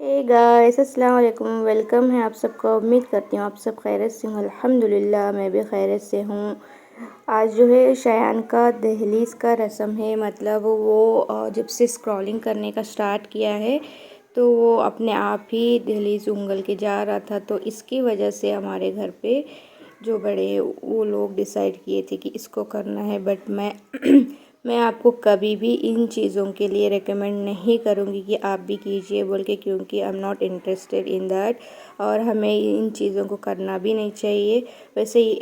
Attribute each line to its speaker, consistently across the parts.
Speaker 1: Hey guys, अस्सलाम वालेकुम। Welcome है आप सबका। उम्मीद करती हूँ आप सब खैरियत से हों। अल्हम्दुलिल्लाह मैं भी खैरियत से हूँ। आज जो है शयान का दहलीज़ का रस्म है। मतलब वो जब से स्क्रॉलिंग करने का स्टार्ट किया है तो वो अपने आप ही दहलीज़ उंगल के जा रहा था। तो इसकी वजह से हमारे घर पे जो बड़े वो लोग डिसाइड किए थे कि इसको करना है। बट मैं मैं आपको कभी भी इन चीज़ों के लिए रेकमेंड नहीं करूँगी कि आप भी कीजिए बोल के, क्योंकि I am not interested in that. और हमें इन चीज़ों को करना भी नहीं चाहिए। वैसे ही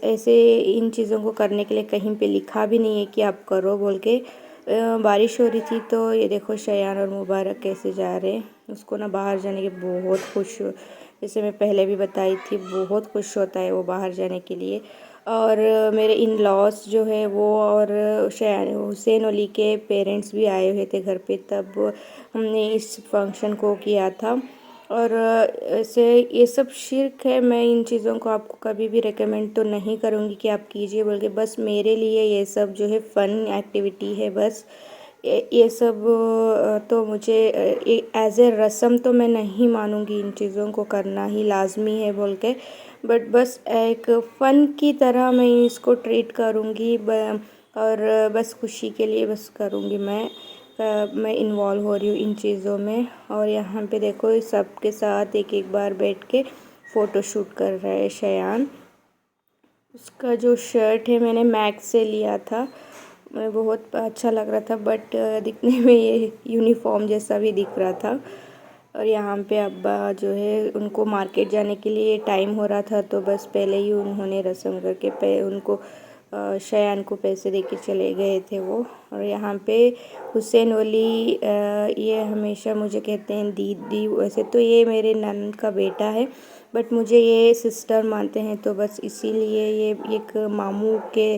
Speaker 1: ऐसे इन चीज़ों को करने के लिए कहीं पे लिखा भी नहीं है कि आप करो बोल के। बारिश हो रही थी तो ये देखो शयान और मुबारक कैसे जा रहे हैं। उसको ना बाहर जाने के बहुत खुश, जैसे मैं पहले भी बताई थी, बहुत खुश होता है वो बाहर जाने के लिए। और मेरे इन लॉस जो है वो और शयान हुसैन अली के पेरेंट्स भी आए हुए थे घर पे, तब हमने इस फंक्शन को किया था। और ऐसे ये सब शिर्क है। मैं इन चीज़ों को आपको कभी भी रेकमेंड तो नहीं करूँगी कि आप कीजिए बोल के। बस मेरे लिए ये सब जो है फ़न एक्टिविटी है बस। ये सब तो मुझे एज ए रस्म तो मैं नहीं मानूंगी। इन चीज़ों को करना ही लाजमी है बोल के। बट बस एक फ़न की तरह मैं इसको ट्रीट करूँगी और बस खुशी के लिए बस करूँगी। मैं इन्वॉल्व हो रही हूँ इन चीज़ों में। और यहाँ पे देखो सबके साथ एक एक बार बैठ के फ़ोटो शूट कर रहा है शयान। उसका जो शर्ट है मैंने मैक्स से लिया था, मैं बहुत अच्छा लग रहा था। बट दिखने में ये यूनिफॉर्म जैसा भी दिख रहा था। और यहाँ पे अब्बा जो है उनको मार्केट जाने के लिए टाइम हो रहा था, तो बस पहले ही उन्होंने रस्म करके उनको शयान को पैसे दे के चले गए थे वो। और यहाँ पे हुसैन वली ये हमेशा मुझे कहते हैं दीदी। वैसे तो ये मेरे ननद का बेटा है, बट मुझे ये सिस्टर मानते हैं, तो बस इसीलिए ये एक मामू के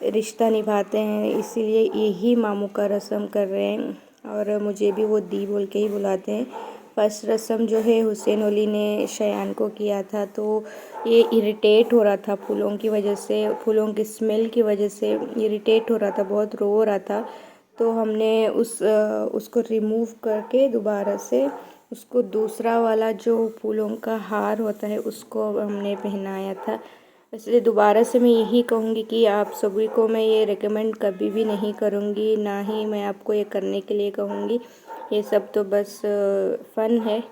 Speaker 1: रिश्ता निभाते हैं, इसीलिए यही मामू का रस्म कर रहे हैं। और मुझे भी वो दी बोल के ही बुलाते हैं। फर्स्ट रस्म जो है हुसैन अली ने शयान को किया था, तो ये इरिटेट हो रहा था फूलों की वजह से, फूलों की स्मेल की वजह से इरिटेट हो रहा था, बहुत रो रहा था। तो हमने उसको रिमूव करके दोबारा से उसको दूसरा वाला जो फूलों का हार होता है उसको हमने पहनाया था। इसलिए दोबारा से मैं यही कहूँगी कि आप सभी को मैं ये रेकमेंड कभी भी नहीं करूँगी, ना ही मैं आपको ये करने के लिए कहूँगी। ये सब तो बस फ़न है,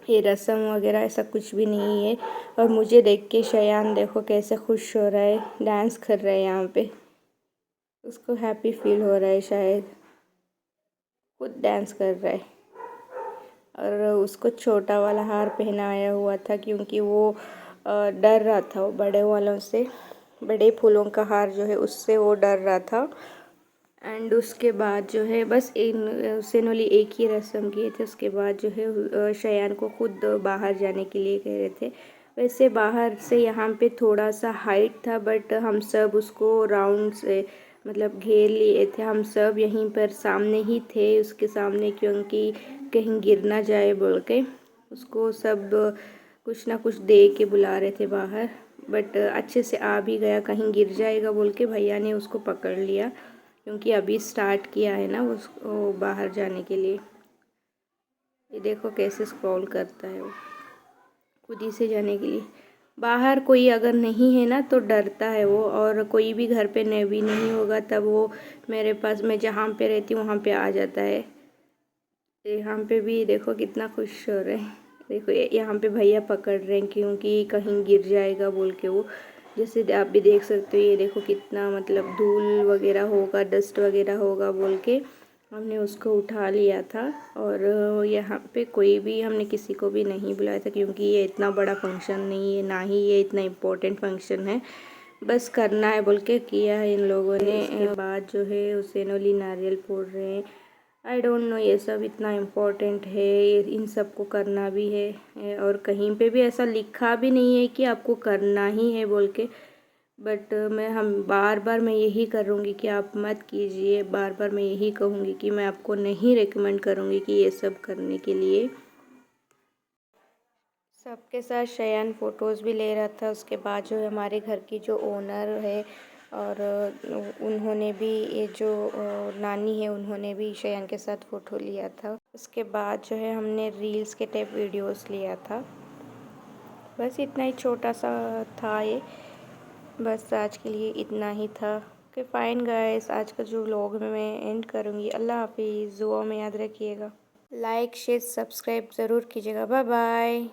Speaker 1: ये रस्म वगैरह ऐसा कुछ भी नहीं है। और मुझे देख के शयान देखो कैसे खुश हो रहा है, डांस कर रहा है यहाँ पे। उसको हैप्पी फील हो रहा है, शायद खुद डांस कर रहा है। और उसको छोटा वाला हार पहनाया हुआ था क्योंकि वो डर रहा था वो बड़े वालों से, बड़े फूलों का हार जो है उससे वो डर रहा था। एंड उसके बाद जो है बस इन हुसैन अली एक ही रस्म किए थे। उसके बाद जो है शयान को खुद बाहर जाने के लिए कह रहे थे। वैसे बाहर से यहाँ पे थोड़ा सा हाइट था, बट हम सब उसको राउंड से मतलब घेर लिए थे। हम सब यहीं पर सामने ही थे उसके सामने, क्योंकि कहीं गिर ना जाए बोल के उसको सब कुछ ना कुछ दे के बुला रहे थे बाहर। बट अच्छे से आ भी गया, कहीं गिर जाएगा बोल के भैया ने उसको पकड़ लिया, क्योंकि अभी स्टार्ट किया है ना उसको बाहर जाने के लिए। ये देखो कैसे स्क्रॉल करता है वो खुद ही से जाने के लिए। बाहर कोई अगर नहीं है ना तो डरता है वो, और कोई भी घर पे भी नहीं होगा तब वो मेरे पास, मैं जहाँ पे रहती हूँ वहाँ पे आ जाता है। यहाँ पे भी देखो कितना खुश हो रहे हैं। देखो यहाँ पे भैया पकड़ रहे हैं क्योंकि कहीं गिर जाएगा बोल के वो। जैसे आप भी देख सकते हो, ये देखो कितना मतलब धूल वगैरह होगा, डस्ट वगैरह होगा बोल के हमने उसको उठा लिया था। और यहाँ पे कोई भी हमने किसी को भी नहीं बुलाया था, क्योंकि ये इतना बड़ा फंक्शन नहीं है, ना ही ये इतना इम्पोर्टेंट फंक्शन है। बस करना है बोल के किया है इन लोगों ने। इसके बाद जो है हुसैन अली नारियल फोड़ रहे हैं। आई डोंट नो ये सब इतना इम्पोर्टेंट है, इन सब को करना भी है। और कहीं पे भी ऐसा लिखा भी नहीं है कि आपको करना ही है बोल के। बट हम बार बार मैं यही करूँगी कि आप मत कीजिए। बार बार मैं यही कहूँगी कि मैं आपको नहीं रेकमेंड करूँगी कि ये सब करने के लिए। सबके साथ शयान फ़ोटोज़ भी ले रहा था। उसके बाद जो हमारे घर की जो ओनर है और उन्होंने भी, ये जो नानी है उन्होंने भी शयान के साथ फ़ोटो लिया था। उसके बाद जो है हमने रील्स के टाइप वीडियोस लिया था। बस इतना ही छोटा सा था ये, बस आज के लिए इतना ही था। ओके फाइन गाइस, आज का जो व्लॉग में मैं एंड करूँगी। अल्लाह हाफिज़, दुआ में याद रखिएगा। लाइक शेयर सब्सक्राइब ज़रूर कीजिएगा। Bye bye.